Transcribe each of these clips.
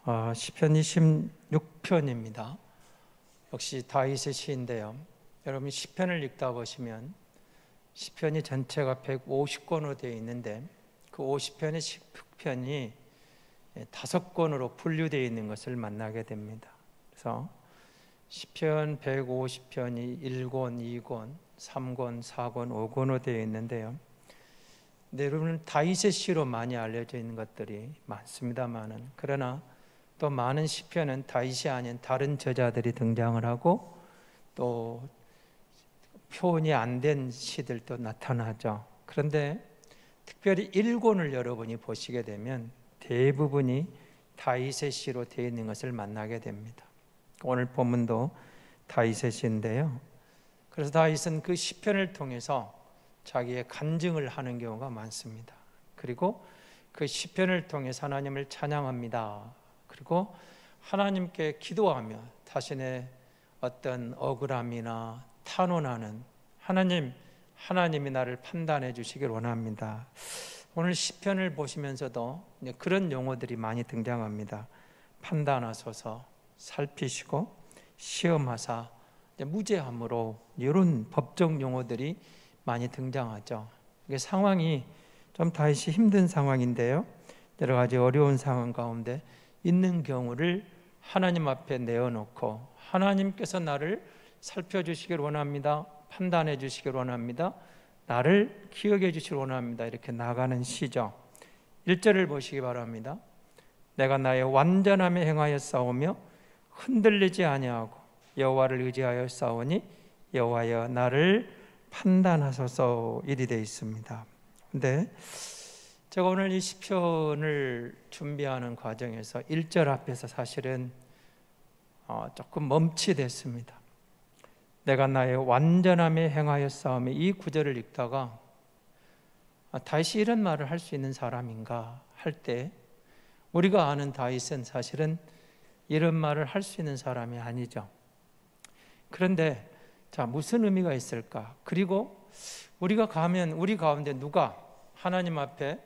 시편 26편입니다. 역시 다윗의 시인데요. 여러분 시편을 읽다 보시면 시편이 전체가 150권으로 되어 있는데 그 50편의 시편이 5권으로 분류되어 있는 것을 만나게 됩니다. 그래서 시편 150편이 1권, 2권, 3권, 4권, 5권으로 되어 있는데요. 근데 여러분 다윗의 시로 많이 알려져 있는 것들이 많습니다만은, 그러나 또 많은 시편은 다윗이 아닌 다른 저자들이 등장을 하고 또 표현이 안 된 시들도 나타나죠. 그런데 특별히 1권을 여러분이 보시게 되면 대부분이 다윗의 시로 되어 있는 것을 만나게 됩니다. 오늘 본문도 다윗의 시인데요. 그래서 다윗은 그 시편을 통해서 자기의 간증을 하는 경우가 많습니다. 그리고 그 시편을 통해서 하나님을 찬양합니다. 그리고 하나님께 기도하며 자신의 어떤 억울함이나 탄원하는 하나님이 나를 판단해 주시길 원합니다. 오늘 시편을 보시면서도 그런 용어들이 많이 등장합니다. 판단하소서, 살피시고, 시험하사, 무죄함으로, 이런 법적 용어들이 많이 등장하죠. 이게 상황이 좀 다윗이 힘든 상황인데요, 여러 가지 어려운 상황 가운데 있는 경우를 하나님 앞에 내어놓고 하나님께서 나를 살펴주시길 원합니다. 판단해 주시길 원합니다. 나를 기억해 주시길 원합니다. 이렇게 나가는 시죠. 1절을 보시기 바랍니다. 내가 나의 완전함에 행하여 싸우며 흔들리지 아니하고 여호와를 의지하여 싸우니 여호와여 나를 판단하소서, 일이 되어 있습니다. 근데 제가 오늘 이 시편을 준비하는 과정에서 1절 앞에서 사실은 조금 멈칫했습니다. 내가 나의 완전함에 행하여 싸우며, 이 구절을 읽다가 다윗이 이런 말을 할 수 있는 사람인가 할 때, 우리가 아는 다윗은 사실은 이런 말을 할 수 있는 사람이 아니죠. 그런데 무슨 의미가 있을까? 그리고 우리가 가면 우리 가운데 누가 하나님 앞에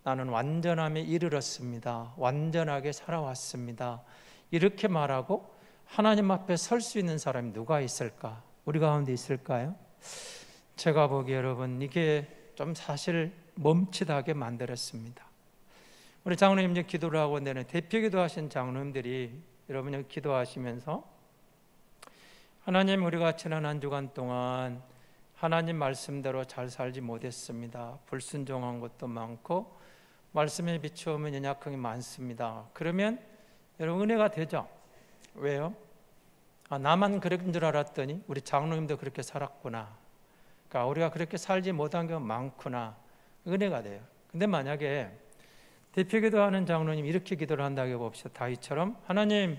나는 완전함에 이르렀습니다, 완전하게 살아왔습니다, 이렇게 말하고 하나님 앞에 설 수 있는 사람이 누가 있을까? 우리 가운데 있을까요? 제가 보기에 여러분 이게 좀 사실 멈칫하게 만들었습니다. 우리 장로님 이제 기도를 하고 내는 대표 기도하신 장로님들이 여러분 여기 기도하시면서 하나님, 우리가 지난 한 주간 동안 하나님 말씀대로 잘 살지 못했습니다. 불순종한 것도 많고 말씀에 비추어면 연약함이 많습니다. 그러면 여러분 은혜가 되죠. 왜요? 나만 그런 줄 알았더니 우리 장로님도 그렇게 살았구나. 그러니까 우리가 그렇게 살지 못한 경우 많구나. 은혜가 돼요. 근데 만약에 대표 기도하는 장로님 이렇게 기도를 한다고 봅시다. 다윗처럼 하나님,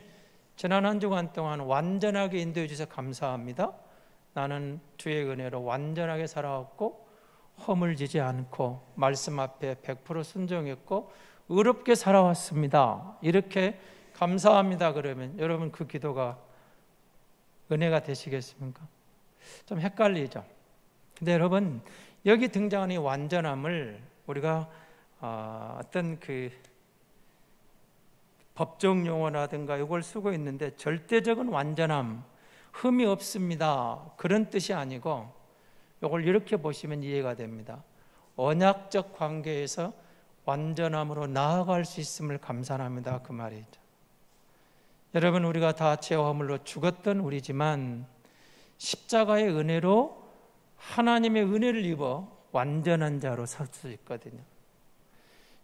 지난 한 주간 동안 완전하게 인도해 주셔서 감사합니다. 나는 주의 은혜로 완전하게 살아왔고 허물지지 않고 말씀 앞에 100% 순종했고 의롭게 살아왔습니다. 이렇게 감사합니다. 그러면 여러분 그 기도가 은혜가 되시겠습니까? 좀 헷갈리죠. 근데 여러분 여기 등장하는 이 완전함을 우리가 어떤 그 법정 용어라든가 이걸 쓰고 있는데, 절대적인 완전함, 흠이 없습니다, 그런 뜻이 아니고 이걸 이렇게 보시면 이해가 됩니다. 언약적 관계에서 완전함으로 나아갈 수 있음을 감사합니다, 그 말이죠. 여러분 우리가 다 죄와 허물로 죽었던 우리지만 십자가의 은혜로 하나님의 은혜를 입어 완전한 자로 설 수 있거든요.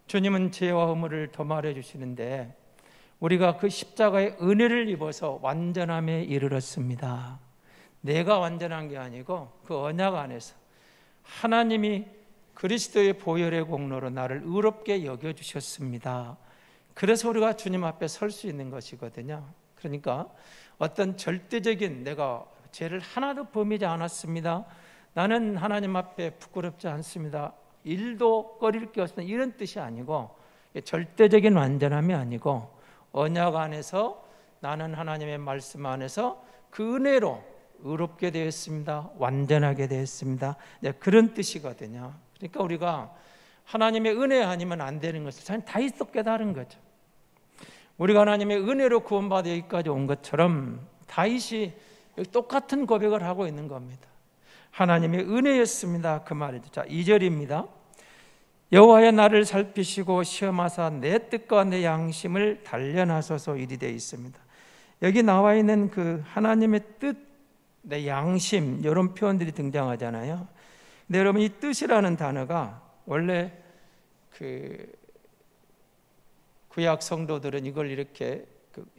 주님은 죄와 허물을 도말해 주시는데 우리가 그 십자가의 은혜를 입어서 완전함에 이르렀습니다. 내가 완전한 게 아니고 그 언약 안에서 하나님이 그리스도의 보혈의 공로로 나를 의롭게 여겨주셨습니다. 그래서 우리가 주님 앞에 설 수 있는 것이거든요. 그러니까 어떤 절대적인 내가 죄를 하나도 범하지 않았습니다, 나는 하나님 앞에 부끄럽지 않습니다, 일도 꺼릴 게 없습니다, 이런 뜻이 아니고, 절대적인 완전함이 아니고 언약 안에서 나는 하나님의 말씀 안에서 그 은혜로 의롭게 되었습니다, 완전하게 되었습니다, 그런 뜻이거든요. 그러니까 우리가 하나님의 은혜 아니면 안 되는 것을 다윗도 깨달은 거죠. 우리가 하나님의 은혜로 구원받아 여기까지 온 것처럼 다윗이 똑같은 고백을 하고 있는 겁니다. 하나님의 은혜였습니다. 그 말이죠. 자, 2절입니다. 여호와여 나를 살피시고 시험하사 내 뜻과 내 양심을 단련하소서 이리 되어 있습니다. 여기 나와 있는 그 하나님의 뜻, 내 양심 이런 표현들이 등장하잖아요. 근데 여러분 이 뜻이라는 단어가 원래 그 구약 성도들은 이걸 이렇게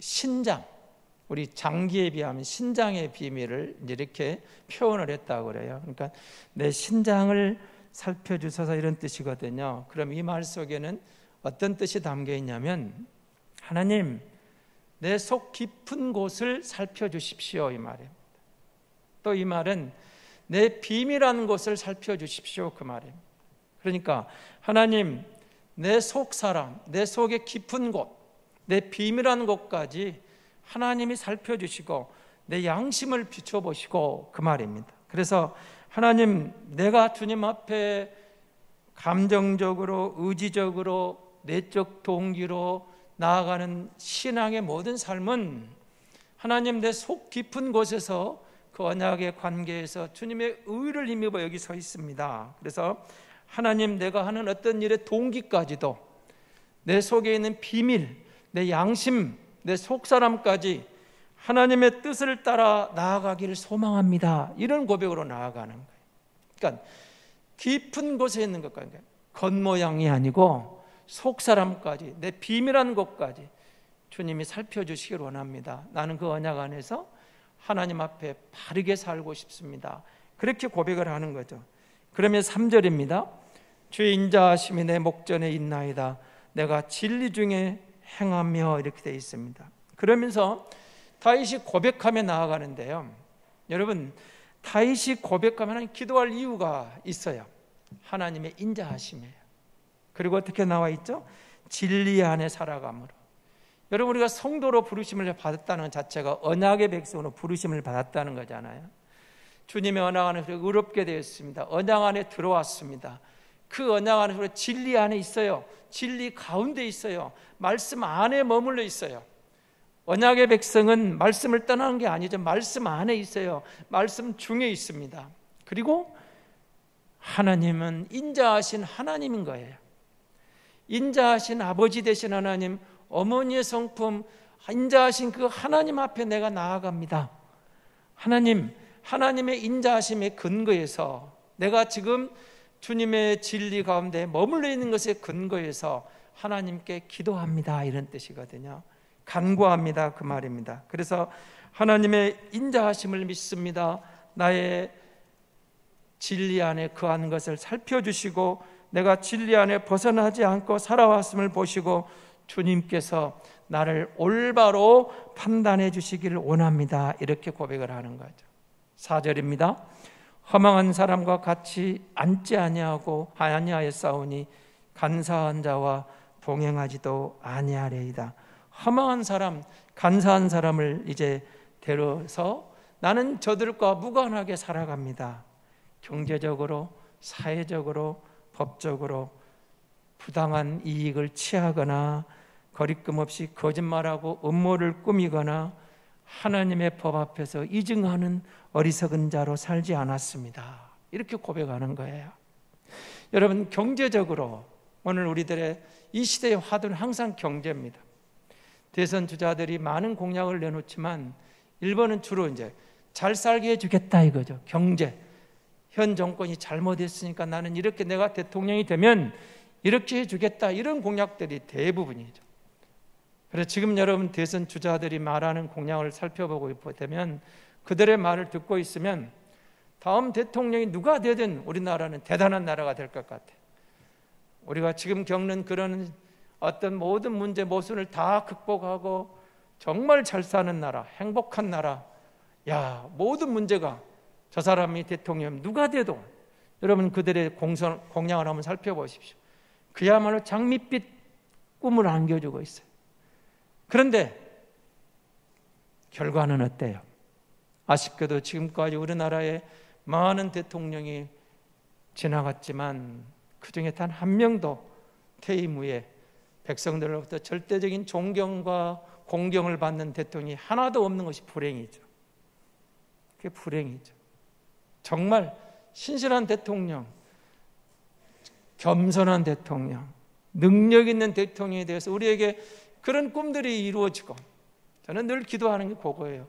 신장, 우리 장기에 비하면 신장의 비밀을 이렇게 표현을 했다고 그래요. 그러니까 내 신장을 살펴주셔서 이런 뜻이거든요. 그럼 이 말 속에는 어떤 뜻이 담겨 있냐면 하나님 내 속 깊은 곳을 살펴주십시오 이 말입니다. 또 이 말은 내 비밀한 곳을 살펴주십시오 그 말입니다. 그러니까 하나님 내 속 사람, 내 속의 깊은 곳, 내 비밀한 곳까지 하나님이 살펴주시고 내 양심을 비춰보시고 그 말입니다. 그래서 하나님 내가 주님 앞에 감정적으로 의지적으로 내적 동기로 나아가는 신앙의 모든 삶은 하나님 내 속 깊은 곳에서 그 언약의 관계에서 주님의 의를 힘입어 여기 서 있습니다. 그래서 하나님 내가 하는 어떤 일의 동기까지도 내 속에 있는 비밀, 내 양심, 내 속사람까지 하나님의 뜻을 따라 나아가기를 소망합니다. 이런 고백으로 나아가는 거예요. 그러니까 깊은 곳에 있는 것과 겉모양이 아니고 속사람까지 내 비밀한 곳까지 주님이 살펴주시길 원합니다. 나는 그 언약 안에서 하나님 앞에 바르게 살고 싶습니다. 그렇게 고백을 하는 거죠. 그러면 3절입니다. 주의 인자하심이 내 목전에 있나이다. 내가 진리 중에 행하며 이렇게 되어 있습니다. 그러면서 다윗이 고백하며 나아가는데요. 여러분 다윗이 고백하면 기도할 이유가 있어요. 하나님의 인자하심이에요. 그리고 어떻게 나와 있죠? 진리 안에 살아감으로. 여러분 우리가 성도로 부르심을 받았다는 자체가 언약의 백성으로 부르심을 받았다는 거잖아요. 주님의 언약 안에서 의롭게 되었습니다. 언약 안에 들어왔습니다. 그 언약 안에 진리 안에 있어요. 진리 가운데 있어요. 말씀 안에 머물러 있어요. 언약의 백성은 말씀을 떠나는 게 아니죠. 말씀 안에 있어요. 말씀 중에 있습니다. 그리고 하나님은 인자하신 하나님인 거예요. 인자하신 아버지 되신 하나님, 어머니의 성품, 인자하신 그 하나님 앞에 내가 나아갑니다. 하나님의 인자하심의 근거에서 내가 지금 주님의 진리 가운데 머물러 있는 것에 근거해서 하나님께 기도합니다. 이런 뜻이거든요. 간구합니다. 그 말입니다. 그래서 하나님의 인자하심을 믿습니다. 나의 진리 안에 거한 것을 살펴주시고 내가 진리 안에 벗어나지 않고 살아왔음을 보시고 주님께서 나를 올바로 판단해 주시기를 원합니다. 이렇게 고백을 하는 거죠. 4절입니다. 허망한 사람과 같이 앉지 아니하였사오니 간사한 자와 동행하지도 아니하리이다. 허망한 사람, 간사한 사람을 이제 데려서 나는 저들과 무관하게 살아갑니다. 경제적으로, 사회적으로, 법적으로 부당한 이익을 취하거나 거리낌 없이 거짓말하고 음모를 꾸미거나 하나님의 법 앞에서 이증하는 어리석은 자로 살지 않았습니다. 이렇게 고백하는 거예요. 여러분 경제적으로 오늘 우리들의 이 시대의 화두는 항상 경제입니다. 대선 주자들이 많은 공약을 내놓지만 일본은 주로 이제 잘 살게 해주겠다 이거죠. 경제. 현 정권이 잘못했으니까 나는 이렇게 내가 대통령이 되면 이렇게 해주겠다 이런 공약들이 대부분이죠. 그래서 지금 여러분 대선 주자들이 말하는 공약을 살펴보고 되면 그들의 말을 듣고 있으면 다음 대통령이 누가 되든 우리나라는 대단한 나라가 될 것 같아요. 우리가 지금 겪는 그런 어떤 모든 문제 모순을 다 극복하고 정말 잘 사는 나라, 행복한 나라. 모든 문제가 저 사람이 대통령 누가 돼도 여러분 그들의 공약을 한번 살펴보십시오. 그야말로 장밋빛 꿈을 안겨주고 있어요. 그런데 결과는 어때요? 아쉽게도 지금까지 우리나라에 많은 대통령이 지나갔지만 그중에 단 한 명도 퇴임 후에 백성들로부터 절대적인 존경과 공경을 받는 대통령이 하나도 없는 것이 불행이죠. 그게 불행이죠. 정말 신실한 대통령, 겸손한 대통령, 능력 있는 대통령에 대해서 우리에게 그런 꿈들이 이루어지고, 저는 늘 기도하는 게 그거예요.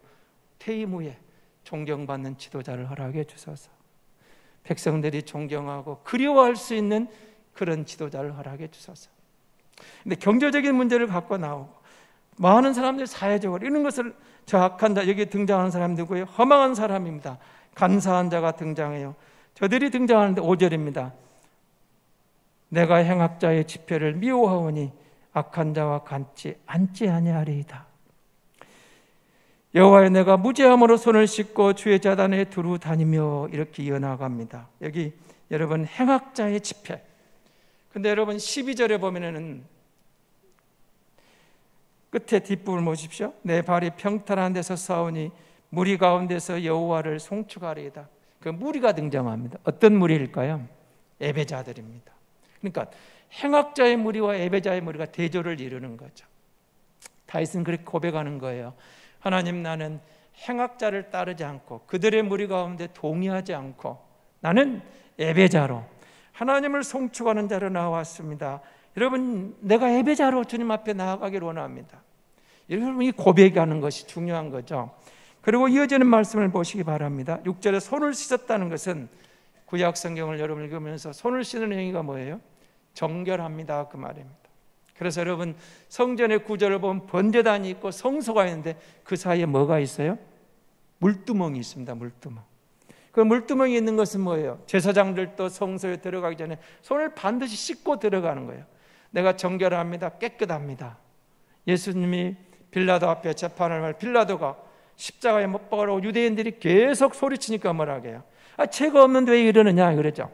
퇴임 후에 존경받는 지도자를 허락해 주소서. 백성들이 존경하고 그리워할 수 있는 그런 지도자를 허락해 주소서. 근데 경제적인 문제를 갖고 나오고, 많은 사람들이 사회적으로 이런 것을, 저 악한 자, 여기 등장하는 사람 누구예요? 허망한 사람입니다. 간사한 자가 등장해요. 저들이 등장하는데 5절입니다. 내가 행악자의 지표를 미워하오니 악한 자와 같지 않지 아니하리이다. 여호와여, 내가 무죄함으로 손을 씻고 주의 자단에 두루 다니며, 이렇게 이어나갑니다. 여기 여러분 행악자의 지폐. 근데 여러분 12절에 보면은 끝에 뒷부분을 보십시오. 내 발이 평탄한 데서 싸우니 무리 가운데서 여호와를 송축하리이다. 그 무리가 등장합니다. 어떤 무리일까요? 예배자들입니다. 그러니까 행악자의 무리와 예배자의 무리가 대조를 이루는 거죠. 다윗은 그렇게 고백하는 거예요. 하나님, 나는 행악자를 따르지 않고 그들의 무리 가운데 동의하지 않고 나는 예배자로 하나님을 송축하는 자로 나왔습니다. 여러분, 내가 예배자로 주님 앞에 나아가기를 원합니다. 여러분, 이 고백하는 것이 중요한 거죠. 그리고 이어지는 말씀을 보시기 바랍니다. 6절에 손을 씻었다는 것은, 구약 성경을 여러분 읽으면서 손을 씻는 행위가 뭐예요? 정결합니다, 그 말입니다. 그래서 여러분, 성전의 구절을 보면 번제단이 있고 성소가 있는데 그 사이에 뭐가 있어요? 물두멍이 있습니다. 물두멍. 그 물두멍이 있는 것은 뭐예요? 제사장들도 성소에 들어가기 전에 손을 반드시 씻고 들어가는 거예요. 내가 정결합니다, 깨끗합니다. 예수님이 빌라도 앞에 재판을 할 빌라도가 십자가에 못 박으라고 유대인들이 계속 소리치니까 뭐라고 해요? 죄가 없는데 왜 이러느냐 그러죠.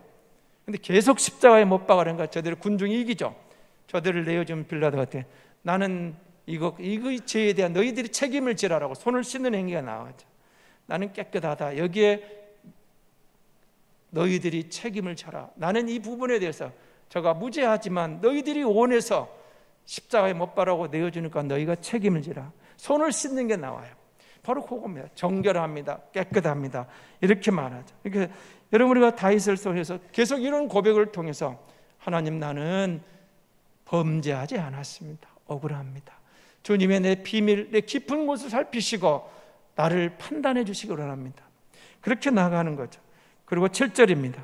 근데 계속 십자가에 못 박으라니까 저들의 군중이 이기죠. 저들을 내어준 빌라도한테 나는 이거 죄에 대한 너희들이 책임을 지라라고 손을 씻는 행위가 나오죠. 나는 깨끗하다. 여기에 너희들이 책임을 져라. 나는 이 부분에 대해서 저가 무죄하지만 너희들이 원해서 십자가에 못 박으라고 내어주니까 너희가 책임을 지라. 손을 씻는 게 나와요. 바로 그겁니다. 정결합니다, 깨끗합니다, 이렇게 말하죠. 그러니까 여러분, 우리가 다윗을 통해서 계속 이런 고백을 통해서 하나님, 나는 범죄하지 않았습니다. 억울합니다. 주님의 내 비밀, 내 깊은 곳을 살피시고 나를 판단해 주시기 원합니다. 그렇게 나가는 거죠. 그리고 7절입니다.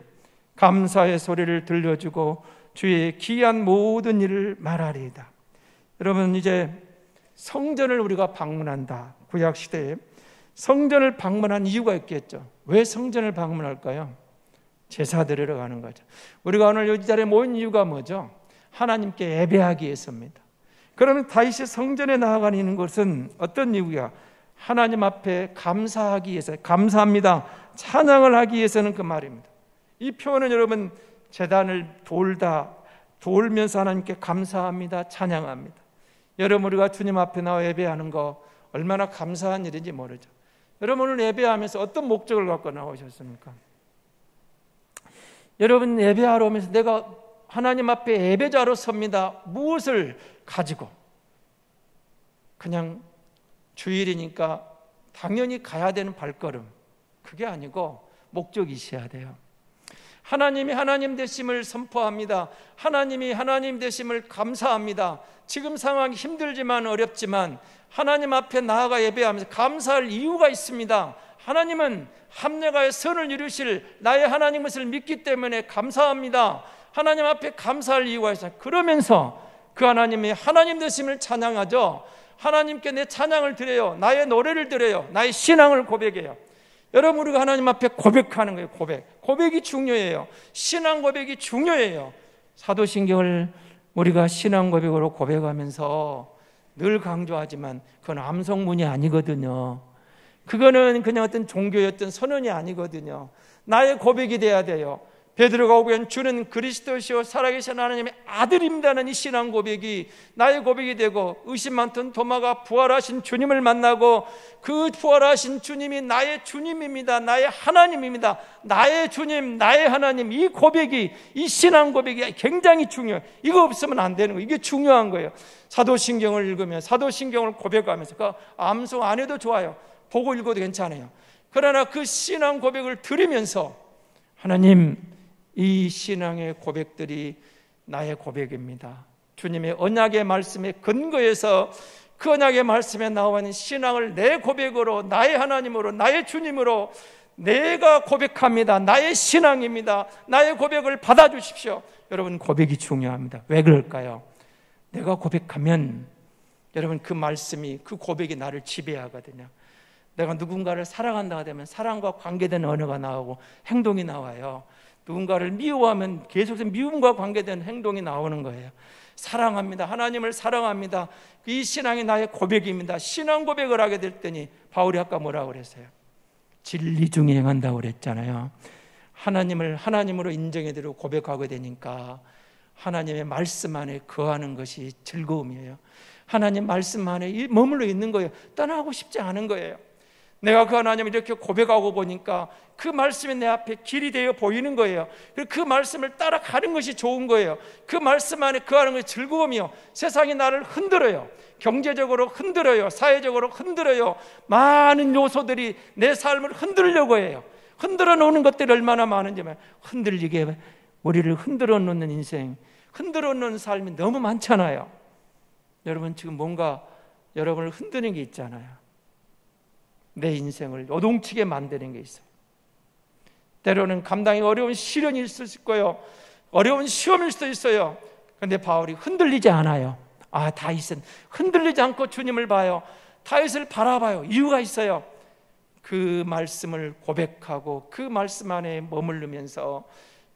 감사의 소리를 들려주고 주의 기이한 모든 일을 말하리이다. 여러분, 이제 성전을 우리가 방문한다. 구약 시대에 성전을 방문한 이유가 있겠죠. 왜 성전을 방문할까요? 제사 드리러 가는 거죠. 우리가 오늘 이 자리에 모인 이유가 뭐죠? 하나님께 예배하기 위해서입니다. 그러면 다윗이 성전에 나아가는 것은 어떤 이유야? 하나님 앞에 감사하기 위해서, 감사합니다, 찬양을 하기 위해서는 그 말입니다. 이 표현은 여러분, 제단을 돌면서 하나님께 감사합니다, 찬양합니다. 여러분, 우리가 주님 앞에 나와 예배하는 거 얼마나 감사한 일인지 모르죠. 여러분, 오늘 예배하면서 어떤 목적을 갖고 나오셨습니까? 여러분, 예배하러 오면서 내가 하나님 앞에 예배자로 섭니다. 무엇을 가지고? 그냥 주일이니까 당연히 가야 되는 발걸음, 그게 아니고 목적이 있어야 돼요. 하나님이 하나님 되심을 선포합니다. 하나님이 하나님 되심을 감사합니다. 지금 상황이 힘들지만 어렵지만 하나님 앞에 나아가 예배하면서 감사할 이유가 있습니다. 하나님은 합력하여 선을 이루실 나의 하나님 것을 믿기 때문에 감사합니다. 하나님 앞에 감사할 이유가 있어요. 그러면서 그 하나님이 하나님 되심을 찬양하죠. 하나님께 내 찬양을 드려요. 나의 노래를 드려요. 나의 신앙을 고백해요. 여러분, 우리가 하나님 앞에 고백하는 거예요. 고백이 중요해요. 신앙 고백이 중요해요. 사도신경을 우리가 신앙 고백으로 고백하면서 늘 강조하지만 그건 암송문이 아니거든요. 그거는 그냥 어떤 종교의 어떤 선언이 아니거든요. 나의 고백이 돼야 돼요. 베드로가 오면 주는 그리스도시요 살아계신 하나님의 아들입니다는 이 신앙 고백이 나의 고백이 되고, 의심 많던 도마가 부활하신 주님을 만나고 그 부활하신 주님이 나의 주님입니다, 나의 하나님입니다, 나의 주님, 나의 하나님, 이 고백이, 이 신앙 고백이 굉장히 중요해요. 이거 없으면 안 되는 거예요. 이게 중요한 거예요. 사도신경을 읽으면, 사도신경을 고백하면서, 그 암송 안 해도 좋아요, 보고 읽어도 괜찮아요. 그러나 그 신앙 고백을 들으면서, 하나님, 이 신앙의 고백들이 나의 고백입니다. 주님의 언약의 말씀에 근거해서 그 언약의 말씀에 나와 있는 신앙을 내 고백으로, 나의 하나님으로, 나의 주님으로 내가 고백합니다. 나의 신앙입니다. 나의 고백을 받아주십시오. 여러분, 고백이 중요합니다. 왜 그럴까요? 내가 고백하면 여러분, 그 말씀이, 그 고백이 나를 지배하거든요. 내가 누군가를 사랑한다고 되면 사랑과 관계된 언어가 나오고 행동이 나와요. 누군가를 미워하면 계속해서 미움과 관계된 행동이 나오는 거예요. 사랑합니다, 하나님을 사랑합니다, 이 신앙이 나의 고백입니다. 신앙 고백을 하게 될 때니, 바울이 아까 뭐라고 그랬어요? 진리 중에 행한다고 그랬잖아요. 하나님을 하나님으로 인정해드리고 고백하게 되니까 하나님의 말씀 안에 거하는 것이 즐거움이에요. 하나님 말씀 안에 머물러 있는 거예요. 떠나고 싶지 않은 거예요. 내가 그 하나님을 이렇게 고백하고 보니까 그 말씀이 내 앞에 길이 되어 보이는 거예요. 그 말씀을 따라가는 것이 좋은 거예요. 그 말씀 안에 거하는 것이 즐거움이요. 세상이 나를 흔들어요. 경제적으로 흔들어요. 사회적으로 흔들어요. 많은 요소들이 내 삶을 흔들려고 해요. 흔들어 놓는 것들이 얼마나 많은지만, 흔들리게 우리를 흔들어 놓는 인생, 흔들어 놓는 삶이 너무 많잖아요. 여러분, 지금 뭔가 여러분을 흔드는 게 있잖아요. 내 인생을 요동치게 만드는 게 있어요. 때로는 감당이 어려운 시련이 있을 수 있고요, 어려운 시험일 수도 있어요. 그런데 바울이 흔들리지 않아요. 다윗은 흔들리지 않고 주님을 봐요. 다윗을 바라봐요. 이유가 있어요. 그 말씀을 고백하고 그 말씀 안에 머무르면서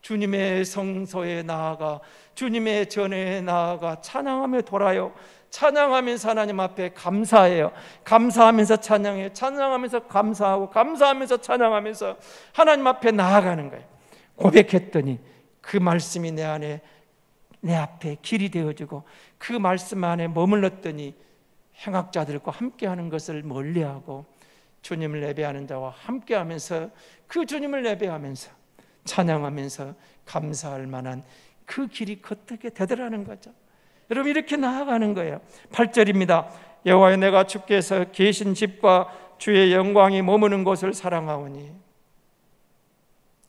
주님의 성소에 나아가, 주님의 전에 나아가 찬양하며 돌아요. 찬양하면서 하나님 앞에 감사해요. 감사하면서 찬양해요. 찬양하면서 감사하고, 감사하면서 찬양하면서 하나님 앞에 나아가는 거예요. 고백했더니 그 말씀이 내 안에, 내 앞에 길이 되어지고, 그 말씀 안에 머물렀더니 행악자들과 함께하는 것을 멀리하고 주님을 예배하는 자와 함께하면서, 그 주님을 예배하면서 찬양하면서 감사할 만한 그 길이 걷게 되더라는 거죠. 여러분, 이렇게 나아가는 거예요. 8절입니다. 여호와여, 내가 주께서 계신 집과 주의 영광이 머무는 곳을 사랑하오니.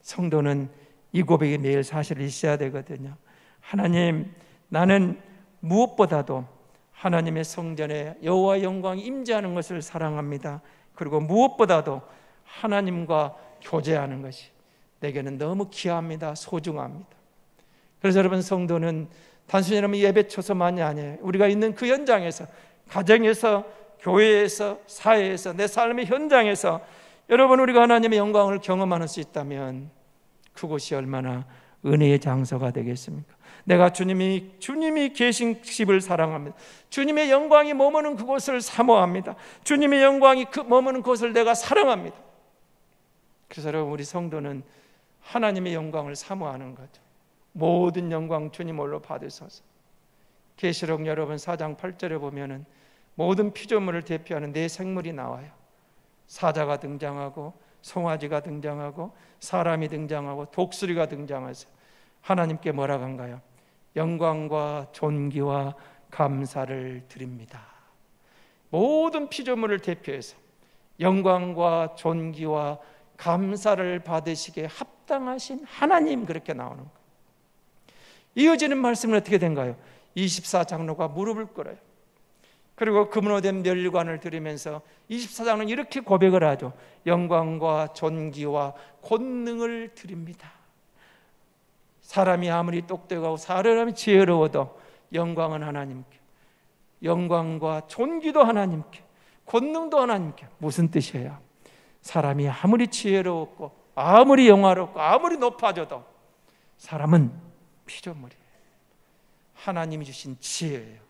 성도는 이 고백이 매일 사실 있어야 되거든요. 하나님, 나는 무엇보다도 하나님의 성전에 여호와의 영광이 임재하는 것을 사랑합니다. 그리고 무엇보다도 하나님과 교제하는 것이 내게는 너무 귀합니다. 소중합니다. 그래서 여러분, 성도는 단순히 여러분 예배 초소만이 아니에요. 우리가 있는 그 현장에서, 가정에서, 교회에서, 사회에서, 내 삶의 현장에서 여러분, 우리가 하나님의 영광을 경험할 수 있다면 그곳이 얼마나 은혜의 장소가 되겠습니까? 내가 주님이 계신 집을 사랑합니다. 주님의 영광이 머무는 그곳을 사모합니다. 주님의 영광이 머무는 그곳을 내가 사랑합니다. 그래서 여러분, 우리 성도는 하나님의 영광을 사모하는 거죠. 모든 영광 주님 홀로 받으소서. 계시록 여러분 4장 8절에 보면은 모든 피조물을 대표하는 네 생물이 나와요. 사자가 등장하고, 송아지가 등장하고, 사람이 등장하고, 독수리가 등장해서 하나님께 뭐라고 한가요? 영광과 존귀와 감사를 드립니다. 모든 피조물을 대표해서 영광과 존귀와 감사를 받으시기에 합당하신 하나님, 그렇게 나오는 거예요. 이어지는 말씀은 어떻게 된가요? 24장로가 무릎을 꿇어요. 그리고 금으로 된 멸관을 들으면서 24장로는 이렇게 고백을 하죠. 영광과 존귀와 권능을 드립니다. 사람이 아무리 똑똑하고 사람이 지혜로워도 영광은 하나님께, 영광과 존귀도 하나님께, 권능도 하나님께. 무슨 뜻이에요? 사람이 아무리 지혜롭고 아무리 영화롭고 아무리 높아져도 사람은 피조물이에요. 하나님이 주신 지혜예요.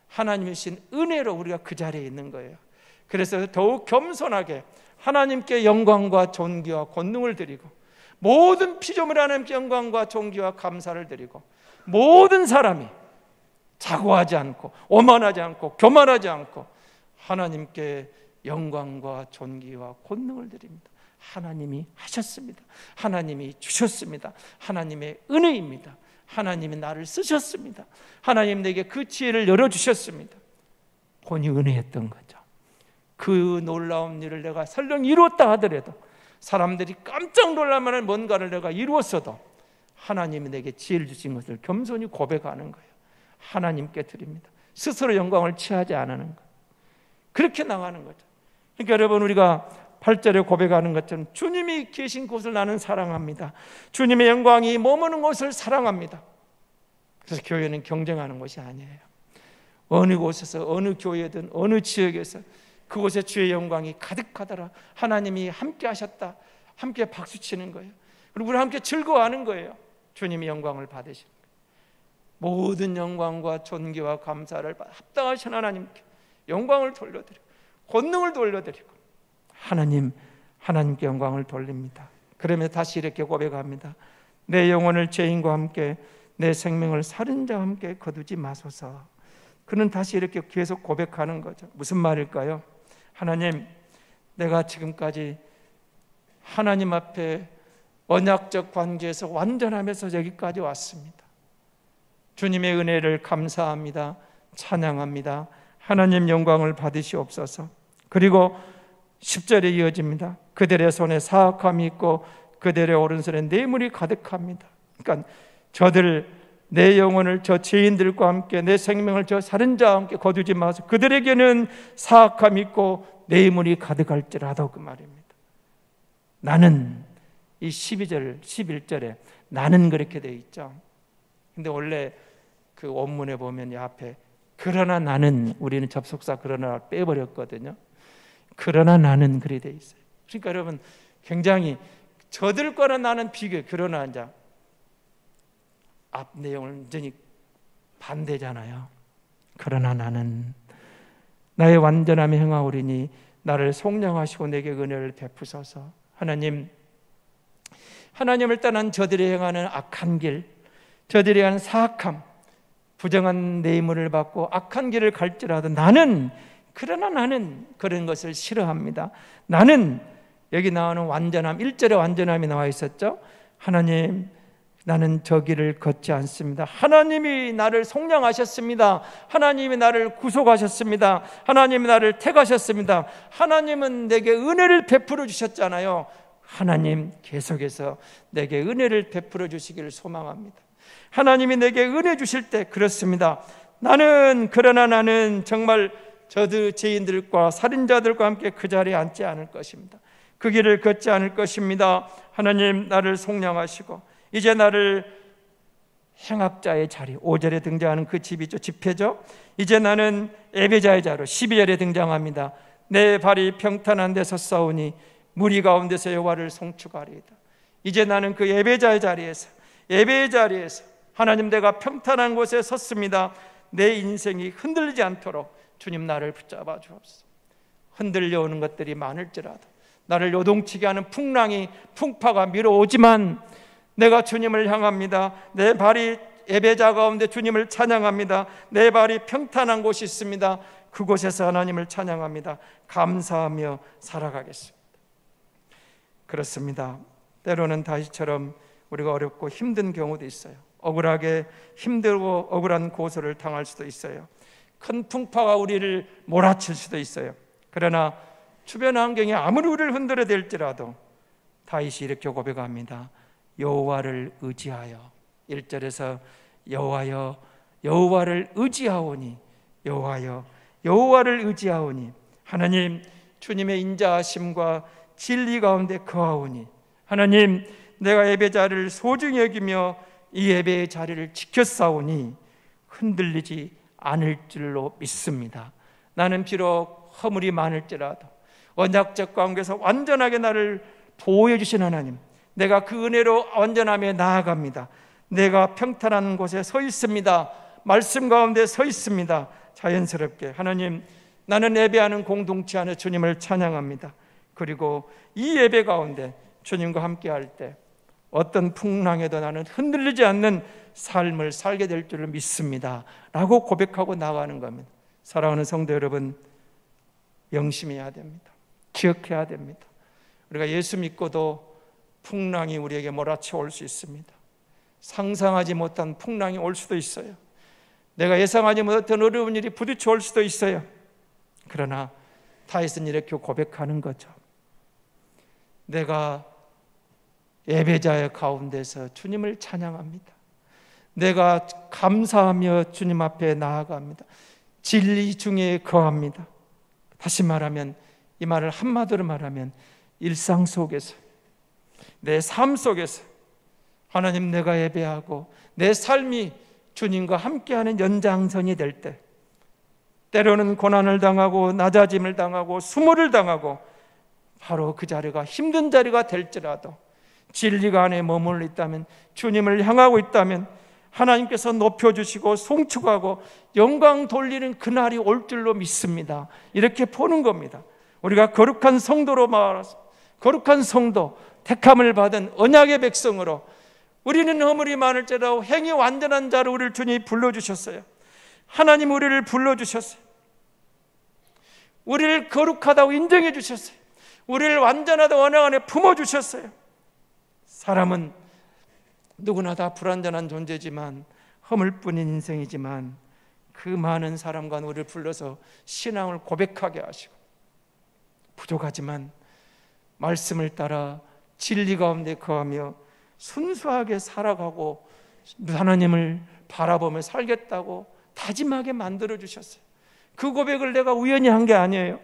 하나님이 주신 은혜로 우리가 그 자리에 있는 거예요. 그래서 더욱 겸손하게 하나님께 영광과 존귀와 권능을 드리고, 모든 피조물 하나님께 영광과 존귀와 감사를 드리고 모든 사람이 자고하지 않고 오만하지 않고 교만하지 않고 하나님께 영광과 존귀와 권능을 드립니다. 하나님이 하셨습니다. 하나님이 주셨습니다. 하나님의 은혜입니다. 하나님이 나를 쓰셨습니다. 하나님 내게 그 지혜를 열어주셨습니다. 본이 은혜였던 거죠. 그 놀라운 일을 내가 설령 이루었다 하더라도, 사람들이 깜짝 놀랄 만한 뭔가를 내가 이루었어도 하나님이 내게 지혜를 주신 것을 겸손히 고백하는 거예요. 하나님께 드립니다. 스스로 영광을 취하지 않는 거예요. 그렇게 나가는 거죠. 그러니까 여러분, 우리가 8절에 고백하는 것처럼 주님이 계신 곳을 나는 사랑합니다. 주님의 영광이 머무는 곳을 사랑합니다. 그래서 교회는 경쟁하는 것이 아니에요. 어느 곳에서, 어느 교회든 어느 지역에서 그곳에 주의 영광이 가득하더라, 하나님이 함께 하셨다, 함께 박수치는 거예요. 그리고 우리 함께 즐거워하는 거예요. 주님이 영광을 받으시는 거예요. 모든 영광과 존귀와 감사를 합당하신 하나님께 영광을 돌려드리고 권능을 돌려드리고 하나님께 영광을 돌립니다. 그러면 다시 이렇게 고백합니다. 내 영혼을 죄인과 함께, 내 생명을 살인 자와 함께 거두지 마소서. 그는 다시 이렇게 계속 고백하는 거죠. 무슨 말일까요? 하나님, 내가 지금까지 하나님 앞에 언약적 관계에서 완전하면서 여기까지 왔습니다. 주님의 은혜를 감사합니다. 찬양합니다. 하나님 영광을 받으시옵소서. 그리고 10절에 이어집니다. 그들의 손에 사악함이 있고 그들의 오른손에 뇌물이 가득합니다. 그러니까 내 영혼을 저 죄인들과 함께, 내 생명을 저 살인자와 함께 거두지 마소서. 그들에게는 사악함이 있고 뇌물이 가득할지라도, 그 말입니다. 나는, 이 12절, 11절에 나는 그렇게 되어 있죠. 근데 원래 그 원문에 보면 이 앞에 그러나 나는, 우리는 접속사 그러나 빼버렸거든요. 그러나 나는 그렇게 되어 있어요. 그러니까 여러분, 굉장히 저들과는 나는 비교, 그러나 이제 앞 내용을 완전히 반대잖아요. 그러나 나는 나의 완전함에 행하오리니 나를 속량하시고 내게 은혜를 베푸소서. 하나님을 떠난 저들이 행하는 악한 길, 저들이 하는 사악함, 부정한 뇌물을 받고 악한 길을 갈지라도 그러나 나는 그런 것을 싫어합니다. 나는, 여기 나오는 완전함, 1절에 완전함이 나와 있었죠. 하나님, 나는 저 길을 걷지 않습니다. 하나님이 나를 속량하셨습니다. 하나님이 나를 구속하셨습니다. 하나님이 나를 택하셨습니다. 하나님은 내게 은혜를 베풀어 주셨잖아요. 하나님 계속해서 내게 은혜를 베풀어 주시기를 소망합니다. 하나님이 내게 은혜 주실 때, 그렇습니다, 그러나 나는 정말 저들 죄인들과 살인자들과 함께 그 자리에 앉지 않을 것입니다. 그 길을 걷지 않을 것입니다. 하나님, 나를 속량하시고 이제 나를 행악자의 자리, 5절에 등장하는 그 집이죠, 집회죠. 이제 나는 예배자의 자로 12절에 등장합니다. 내 발이 평탄한 데서 싸우니 무리 가운데서 여호와를 송축하리이다. 이제 나는 그 예배의 자리에서 하나님, 내가 평탄한 곳에 섰습니다. 내 인생이 흔들리지 않도록 주님 나를 붙잡아 주옵소서. 흔들려오는 것들이 많을지라도, 나를 요동치게 하는 풍파가 밀어오지만 내가 주님을 향합니다. 내 발이 예배자 가운데 주님을 찬양합니다. 내 발이 평탄한 곳이 있습니다. 그곳에서 하나님을 찬양합니다. 감사하며 살아가겠습니다. 그렇습니다. 때로는 다시처럼 우리가 어렵고 힘든 경우도 있어요. 억울하게 힘들고 억울한 고소를 당할 수도 있어요. 큰 풍파가 우리를 몰아칠 수도 있어요. 그러나 주변 환경이 아무리 우리를 흔들어 댈지라도 다윗이 이렇게 고백합니다. 여호와를 의지하여, 1절에서 여호와여 여호와를 의지하오니, 여호와를 의지하오니, 하나님, 주님의 인자하심과 진리 가운데 거하오니, 하나님, 내가 예배자를 소중히 여기며 이 예배의 자리를 지켰사오니 흔들리지 않을 줄로 믿습니다. 나는 비록 허물이 많을지라도 언약적 관계에서 완전하게 나를 보호해 주신 하나님, 내가 그 은혜로 완전함에 나아갑니다. 내가 평탄한 곳에 서 있습니다. 말씀 가운데 서 있습니다. 자연스럽게 하나님, 나는 예배하는 공동체 안에 주님을 찬양합니다. 그리고 이 예배 가운데 주님과 함께 할 때 어떤 풍랑에도 나는 흔들리지 않는 삶을 살게 될 줄을 믿습니다 라고 고백하고 나가는 겁니다. 사랑하는 성도 여러분, 명심해야 됩니다. 기억해야 됩니다. 우리가 예수 믿고도 풍랑이 우리에게 몰아쳐 올 수 있습니다. 상상하지 못한 풍랑이 올 수도 있어요. 내가 예상하지 못했던 어려운 일이 부딪혀 올 수도 있어요. 그러나 다윗은 이렇게 고백하는 거죠. 내가 예배자의 가운데서 주님을 찬양합니다. 내가 감사하며 주님 앞에 나아갑니다. 진리 중에 거합니다. 다시 말하면, 이 말을 한마디로 말하면, 일상 속에서, 내 삶 속에서 하나님, 내가 예배하고 내 삶이 주님과 함께하는 연장선이 될 때, 때로는 고난을 당하고 낮아짐을 당하고 수모를 당하고 바로 그 자리가 힘든 자리가 될지라도 진리가 안에 머물러 있다면, 주님을 향하고 있다면 하나님께서 높여주시고 송축하고 영광 돌리는 그날이 올 줄로 믿습니다. 이렇게 보는 겁니다. 우리가 거룩한 성도로 말해서, 거룩한 성도, 택함을 받은 언약의 백성으로, 우리는 허물이 많을지라도 행위 완전한 자로 우리를 주님이 불러주셨어요. 하나님 우리를 불러주셨어요. 우리를 거룩하다고 인정해 주셨어요. 우리를 완전하다고 언약 안에 품어주셨어요. 사람은 누구나 다 불완전한 존재지만, 허물뿐인 인생이지만, 그 많은 사람과 우리를 불러서 신앙을 고백하게 하시고, 부족하지만 말씀을 따라 진리 가운데 거하며 순수하게 살아가고 하나님을 바라보며 살겠다고 다짐하게 만들어 주셨어요. 그 고백을 내가 우연히 한 게 아니에요.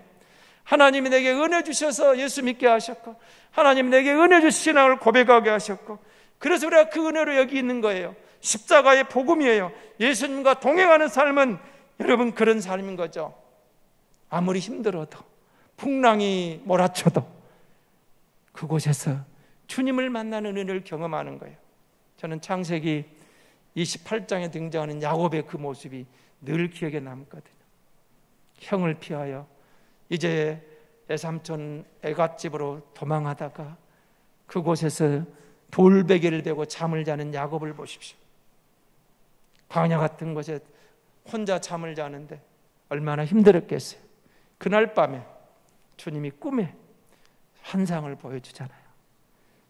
하나님이 내게 은혜 주셔서 예수 믿게 하셨고, 하나님이 내게 은혜 주신 신앙을 고백하게 하셨고, 그래서 우리가 그 은혜로 여기 있는 거예요. 십자가의 복음이에요. 예수님과 동행하는 삶은 여러분 그런 삶인 거죠. 아무리 힘들어도, 풍랑이 몰아쳐도 그곳에서 주님을 만나는 은혜를 경험하는 거예요. 저는 창세기 28장에 등장하는 야곱의 그 모습이 늘 기억에 남거든요. 형을 피하여 이제 애삼촌 애갓집으로 도망하다가 그곳에서 돌베개를 베고 잠을 자는 야곱을 보십시오. 광야 같은 곳에 혼자 잠을 자는데 얼마나 힘들었겠어요. 그날 밤에 주님이 꿈에 환상을 보여주잖아요.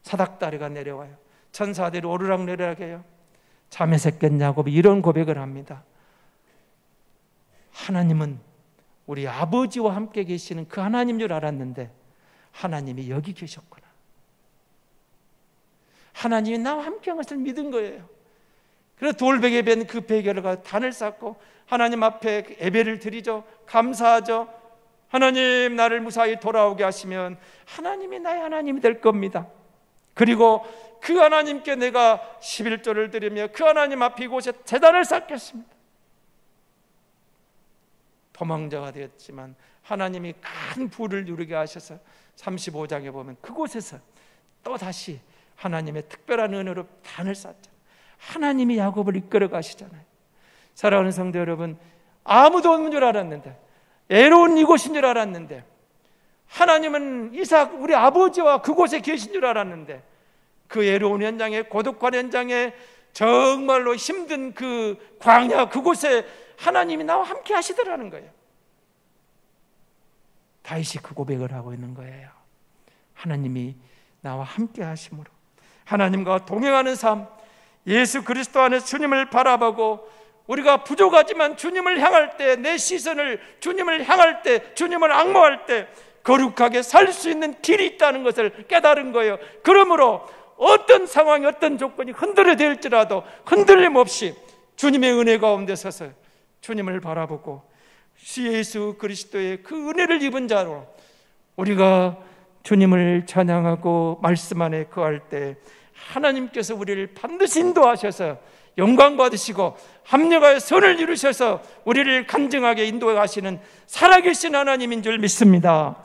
사닥다리가 내려와요. 천사들이 오르락내리락 해요. 잠에서 깬 야곱이 이런 고백을 합니다. 하나님은 우리 아버지와 함께 계시는 그 하나님인 줄 알았는데 하나님이 여기 계셨구나. 하나님이 나와 함께한 것을 믿은 거예요. 그래서 돌베개 벤 그 베개를 가지고 단을 쌓고 하나님 앞에 예배를 드리죠. 감사하죠. 하나님, 나를 무사히 돌아오게 하시면 하나님이 나의 하나님이 될 겁니다. 그리고 그 하나님께 내가 11조를 드리며 그 하나님 앞에 이곳에 제단을 쌓겠습니다. 도망자가 되었지만 하나님이 큰 부를 누리게 하셔서 35장에 보면 그곳에서 또다시 하나님의 특별한 은혜로 단을 쌓잖아요. 하나님이 야곱을 이끌어 가시잖아요. 사랑하는 성도 여러분, 아무도 없는 줄 알았는데, 애로운 이곳인 줄 알았는데, 하나님은 이삭 우리 아버지와 그곳에 계신 줄 알았는데, 그 애로운 현장에, 고독한 현장에, 정말로 힘든 그 광야 그곳에 하나님이 나와 함께 하시더라는 거예요. 다윗이 그 고백을 하고 있는 거예요. 하나님이 나와 함께 하심으로 하나님과 동행하는 삶, 예수 그리스도 안에서 주님을 바라보고 우리가 부족하지만 주님을 향할 때, 내 시선을 주님을 향할 때, 주님을 앙모할 때 거룩하게 살 수 있는 길이 있다는 것을 깨달은 거예요. 그러므로 어떤 상황이, 어떤 조건이 흔들어댈지라도 흔들림 없이 주님의 은혜 가운데 서서 주님을 바라보고 예수 그리스도의 그 은혜를 입은 자로 우리가 주님을 찬양하고 말씀 안에 거할 때 하나님께서 우리를 반드시 인도하셔서 영광 받으시고 합력하여 선을 이루셔서 우리를 간증하게 인도해 가시는 살아계신 하나님인 줄 믿습니다.